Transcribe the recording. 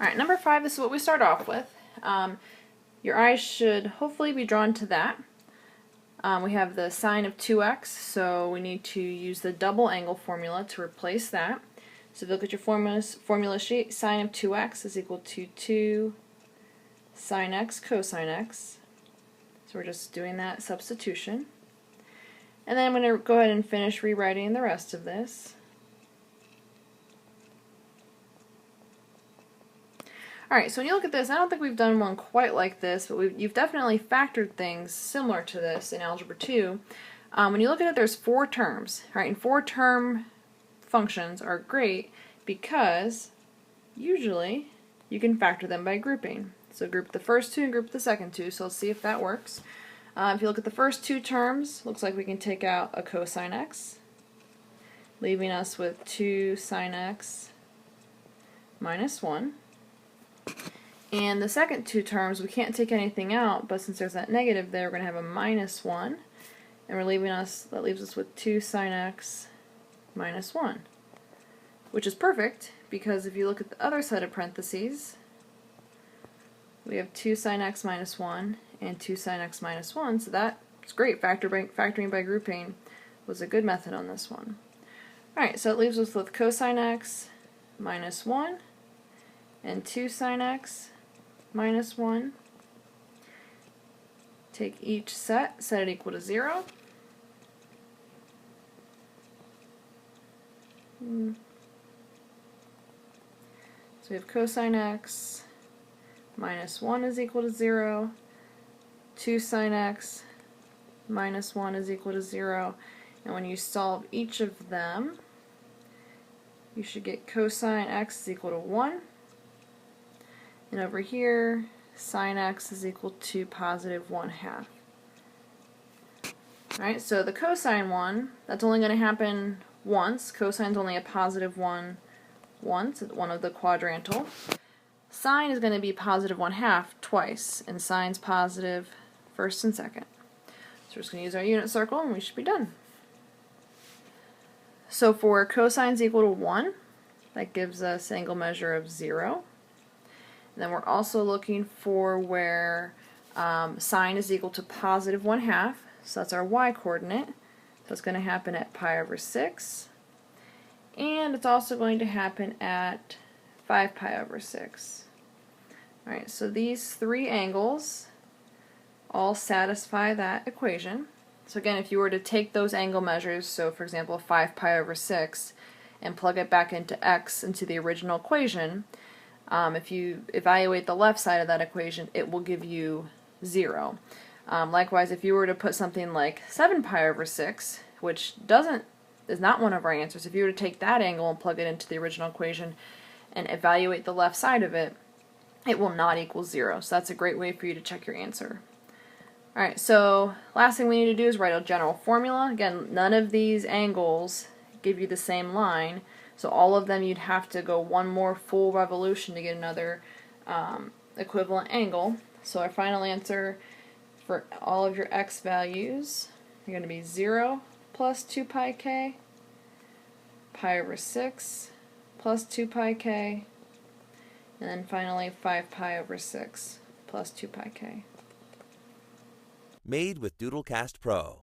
Alright, number 5, this is what we start off with. Your eyes should hopefully be drawn to that. We have the sine of 2x, so we need to use the double angle formula to replace that. So if you look at your formula sheet, sine of 2x is equal to 2 sine x cosine x. So we're just doing that substitution. And then I'm going to go ahead and finish rewriting the rest of this. Alright, so when you look at this, I don't think we've done one quite like this, but you've definitely factored things similar to this in Algebra 2. When you look at it, there's 4 terms. Right, and 4-term functions are great because usually you can factor them by grouping. So group the first 2 and group the second 2, so let's see if that works. If you look at the first 2 terms, looks like we can take out a cosine x, leaving us with 2 sine x minus 1. And the second 2 terms, we can't take anything out, but since there's that negative there, we're going to have a minus 1, and that leaves us with 2 sine x minus 1, which is perfect, because if you look at the other set of parentheses, we have 2 sine x minus 1 and 2 sine x minus 1, so that's great. Factoring by grouping was a good method on this one. Alright, so it leaves us with cosine x minus 1 and 2 sine x minus 1. Take each set it equal to 0. So we have cosine x minus 1 is equal to 0, 2 sine x minus 1 is equal to 0, and when you solve each of them, you should get cosine x is equal to 1, and over here, sine x is equal to positive 1/2. Alright, so the cosine one, that's only going to happen once. Cosine's only a positive 1 once, at one of the quadrantal. Sine is going to be positive 1/2 twice, and sine's positive first and second. So we're just going to use our unit circle and we should be done. So for cosine's equal to 1, that gives us angle measure of 0. And then we're also looking for where sine is equal to positive 1/2, so that's our y-coordinate. So it's going to happen at pi over 6, and it's also going to happen at 5 pi over 6. Alright, so these 3 angles all satisfy that equation. So again, if you were to take those angle measures, so for example 5 pi over 6, and plug it back into x into the original equation, if you evaluate the left side of that equation, it will give you 0. Likewise, if you were to put something like 7 pi over 6, which is not one of our answers, if you were to take that angle and plug it into the original equation and evaluate the left side of it, it will not equal 0. So that's a great way for you to check your answer. Alright, so last thing we need to do is write a general formula. Again, none of these angles give you the same line, so all of them you'd have to go one more full revolution to get another equivalent angle. So our final answer for all of your x values are going to be 0 plus 2 pi k, pi over 6 plus 2 pi k, and then finally 5 pi over 6 plus 2 pi k. Made with Doodlecast Pro.